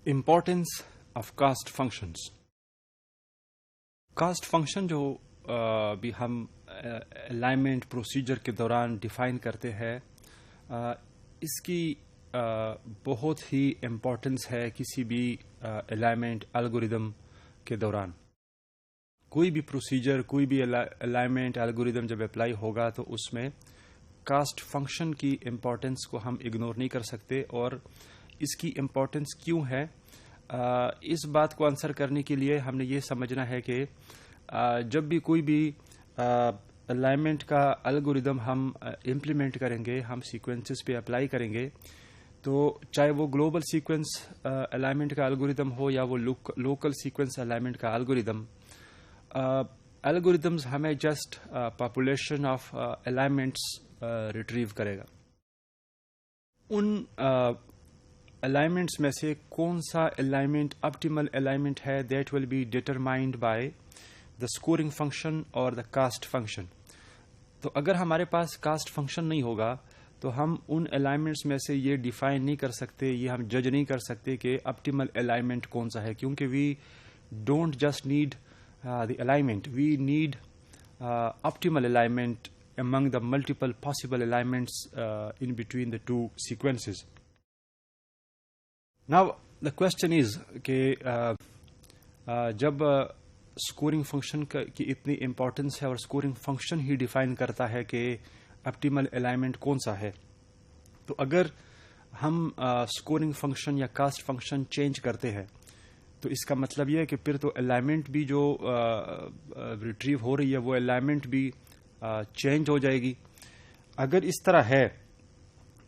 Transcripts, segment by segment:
Importance of cost functions. Cost function جو بھی ہم الائنمنٹ پروسیجر کے دوران ڈیفائن کرتے ہیں، اس کی بہت ہی امپورٹنس ہے کسی بھی الائنمنٹ الگوریدم کے دوران. کوئی بھی پروسیجر، کوئی بھی الائنمنٹ الگوریدم جب اپلائی ہوگا تو اس میں کاسٹ فنکشن کی امپورٹنس کو ہم اگنور نہیں کر سکتے. اور اس کی امپورٹنس کیوں ہے، اس بات کو آنسر کرنے کے لیے ہم نے یہ سمجھنا ہے کہ جب بھی کوئی بھی الائنمنٹ کا الگوریدم ہم امپلیمنٹ کریں گے، ہم سیکوینسز پہ اپلائی کریں گے، تو چاہے وہ گلوبل سیکوینس الائنمنٹ کا الگوریدم ہو یا وہ لوکل سیکوینس الائنمنٹ کا الگوریدمز ہمیں just population of alignments retrieve کرے گا. ان الائنمنٹس میں سے کون سا الائنمنٹ آپٹیمل الائنمنٹ ہے، that will be determined by the scoring function اور دا کاسٹ فنکشن. تو اگر ہمارے پاس کاسٹ فنکشن نہیں ہوگا تو ہم ان الائنمنٹس میں سے یہ ڈیفائن نہیں کر سکتے، یہ ہم جج نہیں کر سکتے کہ آپٹیمل الائنمنٹ کون سا ہے، کیونکہ we don't just need the alignment, we need optimal alignment among the multiple possible alignments in between the two sequences. Now the question is کہ جب اسکورنگ فنکشن کی اتنی امپورٹنس ہے اور اسکورنگ فنکشن ہی ڈیفائن کرتا ہے کہ آپٹیمل الائنمنٹ کون سا ہے، تو اگر ہم اسکورنگ فنکشن یا کاسٹ فنکشن چینج کرتے ہیں تو اس کا مطلب یہ ہے کہ پھر تو الائنمنٹ بھی جو ریٹریو ہو رہی ہے وہ الائنمنٹ بھی چینج ہو جائے گی. اگر اس طرح ہے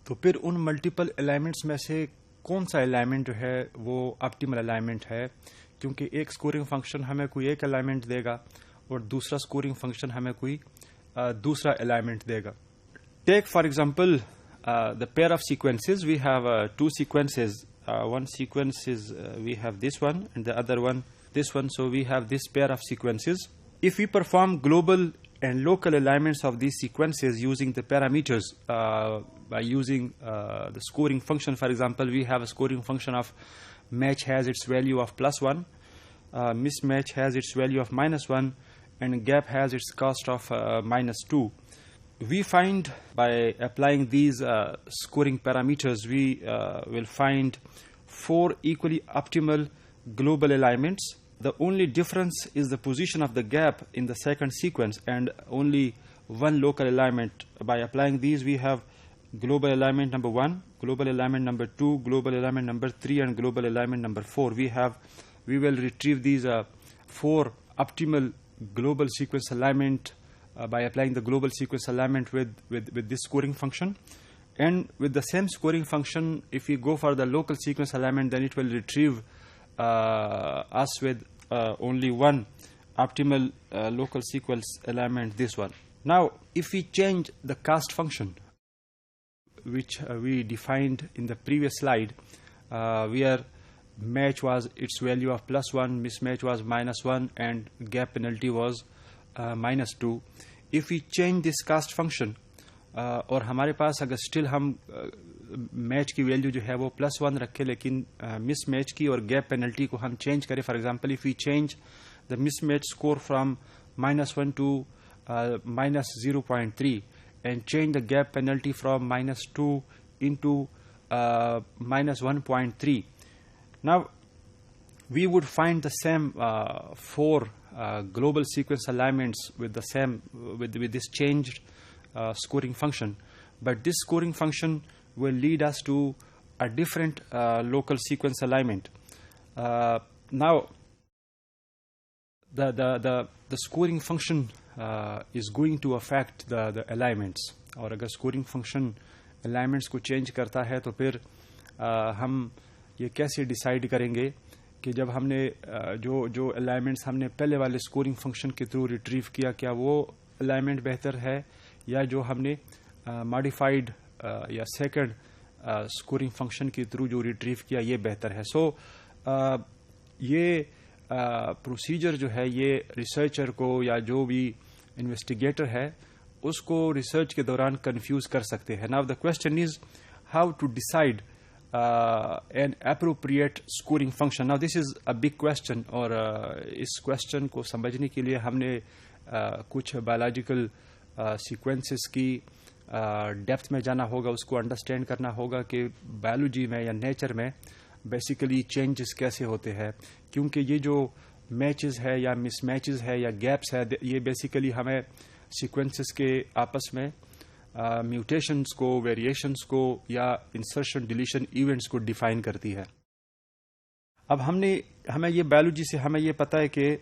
تو پھر ان ملٹیپل الائنمنٹس میں سے کون سا الائنمنٹ جو ہے وہ آپٹیمل الائنمنٹ ہے، کیونکہ ایک اسکورنگ فنکشن ہمیں کوئی ایک الائنمنٹ دے گا اور دوسرا اسکورنگ فنکشن ہمیں کوئی دوسرا الائنمنٹ دے گا. Take for example the pair of sequences. We have two sequences. one sequence is we have this one and the other one this one, so we have this pair of sequences. If we perform global and local alignments of these sequences using the parameters by using the scoring function, for example, we have a scoring function of match has its value of +1, mismatch has its value of -1, and gap has its cost of -2. We find by applying these scoring parameters, we will find 4 equally optimal global alignments. The only difference is the position of the gap in the second sequence and only one local alignment. By applying these, we have global alignment number 1, global alignment number 2, global alignment number 3, and global alignment number 4. We will retrieve these 4 optimal global sequence alignment by applying the global sequence alignment with this scoring function. And with the same scoring function, if we go for the local sequence alignment, then it will retrieve us with only one optimal local sequence alignment, this one. Now, if we change the cast function, which we defined in the previous slide, where match was its value of +1, mismatch was -1, and gap penalty was -2. If we change this cast function, اور ہمارے پاس اگر still ہم match کی value جو ہے وہ +1 رکھے لیکن مس میچ کی اور گیپ پینلٹی کو ہم چینج کریں، for example if we change the mismatch score from -1 to -0.3 and change the gap penalty from -2 into -1.3. Now we would find the same 4 global sequence alignments with the same with this changed scoring function, but this scoring function will lead us to a different local sequence alignment. Now the scoring function is going to affect the alignments. اور اگر scoring function alignments کو change کرتا ہے تو پھر ہم یہ کیسے ڈیسائیڈ کریں گے کہ جب ہم نے جو الائنمنٹس ہم نے پہلے والے اسکورنگ فنکشن کے تھرو ریٹریو کیا، کیا وہ الائنمنٹ بہتر ہے یا جو ہم نے ماڈیفائڈ یا سیکنڈ اسکورنگ فنکشن کے تھرو جو ریٹریو کیا یہ بہتر ہے. سو یہ پروسیجر جو ہے یہ ریسرچر کو یا جو بھی انویسٹیگیٹر ہے اس کو ریسرچ کے دوران کنفیوز کر سکتے ہیں. Now the question is how to decide an appropriate scoring function. Now this is a big question, اور اس question کو سمجھنے کے لیے ہم نے کچھ biological sequences کی ڈیپتھ میں جانا ہوگا, اس کو انڈرسٹینڈ کرنا ہوگا کہ بایولوجی میں یا نیچر میں بیسیکلی چینجز کیسے ہوتے ہیں, کیونکہ یہ جو میچز ہے یا مس میچز ہے یا گیپس ہے, یہ بیسیکلی ہمیں سیکوینسز کے آپس میں میوٹیشنز کو, ویریشنز کو یا انسرشن ڈیلیشن ایونٹس کو ڈیفائن کرتی ہے. اب ہمیں یہ بایولوجی سے ہمیں یہ پتہ ہے کہ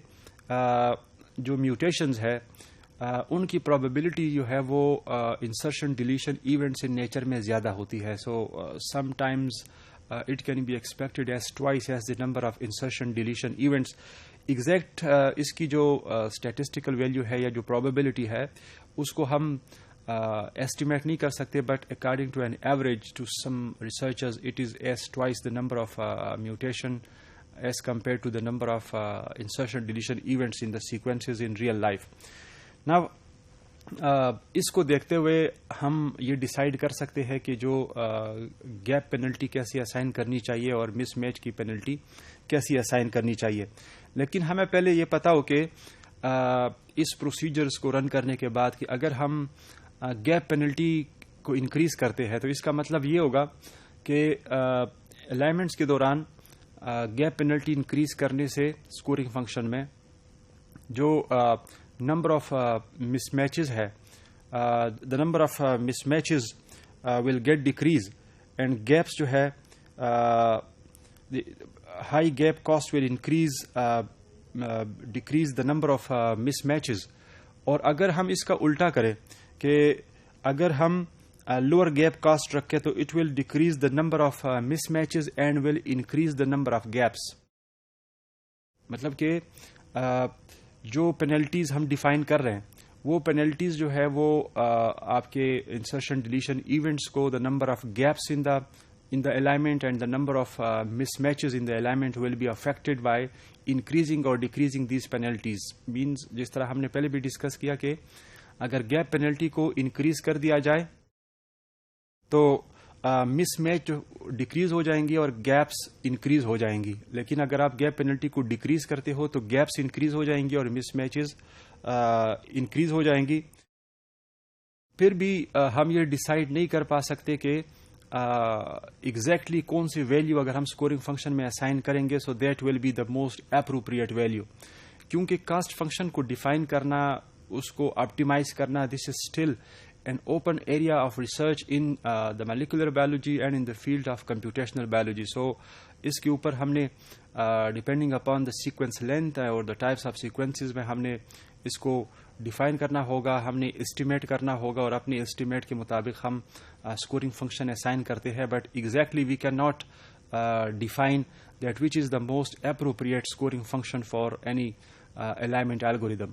جو میوٹیشنز ہے ان کی پرابیبلٹی جو ہے وہ insertion deletion events in nature میں زیادہ ہوتی ہے. So sometimes it can be expected as twice as the number of insertion deletion events. Exact اس کی جو اسٹیٹسٹیکل ویلیو ہے یا جو پرابیبلٹی ہے اس کو ہم ایسٹیمیٹ نہیں کر سکتے, but according to an average to some researchers it is as twice the number of mutation as compare to the number of insertion deletion events in the sequences in real life. Now اس کو دیکھتے ہوئے ہم یہ decide کر سکتے ہیں کہ جو گیپ پینلٹی کیسی اسائن کرنی چاہیے اور مس میچ کی پینلٹی کیسی اسائن کرنی چاہیے. لیکن ہمیں پہلے یہ پتا ہو کہ اس پروسیجرز کو رن کرنے کے بعد کہ اگر ہم گیپ پینلٹی کو انکریز کرتے ہیں تو اس کا مطلب یہ ہوگا کہ الائنمنٹس کے دوران گیپ پینلٹی انکریز کرنے سے اسکورنگ فنکشن میں جو نمبر آف مس میچز ہے, the number of mismatches will get decrease and gaps جو ہے high gap cost will increase decrease the number of mismatches. اور اگر ہم اس کا الٹا کریں کہ اگر ہم لوور گیپ کاسٹ رکھیں تو it will decrease the number of miss matches and will increase the number of gaps. مطلب کہ جو پینلٹیز ہم ڈیفائن کر رہے ہیں وہ پینلٹیز جو ہے وہ آپ کے انسرشن ڈیلیشن ایونٹس کو, the number of gaps in the alignment and the number of mismatches in the alignment will be affected by increasing اور ڈیکریزنگ دیز پینلٹیز. مینز جس طرح ہم نے پہلے بھی ڈسکس کیا کہ اگر گیپ پینلٹی کو انکریز کر دیا جائے تو مس میچ ڈیکریز ہو جائیں گی اور گیپس انکریز ہو جائیں گی. لیکن اگر آپ گیپ پینلٹی کو ڈیکریز کرتے ہو تو گیپس انکریز ہو جائیں گی اور مس میچز انکریز ہو جائیں گی. پھر بھی ہم یہ ڈیسائیڈ نہیں کر پا سکتے کہ ایگزیکٹلی کون سی ویلیو اگر ہم اسکورنگ فنکشن میں اسائن کریں گے so that will be the most appropriate value. کیونکہ کاسٹ فنکشن کو ڈیفائن کرنا, اس کو آپٹیمائز کرنا, this is still an open area of research in the molecular biology and in the field of computational biology. So اس کے اوپر ہم نے depending upon the sequence length اور دا ٹائپس آف سیکوینسز میں ہم نے اس کو ڈیفائن کرنا ہوگا, ہم نے اسٹیمیٹ کرنا ہوگا اور اپنے اسٹیمیٹ کے مطابق ہم اسکورنگ فنکشن اسائن کرتے ہیں. But exactly we can not define that which is the most appropriate scoring function for any alignment algorithm.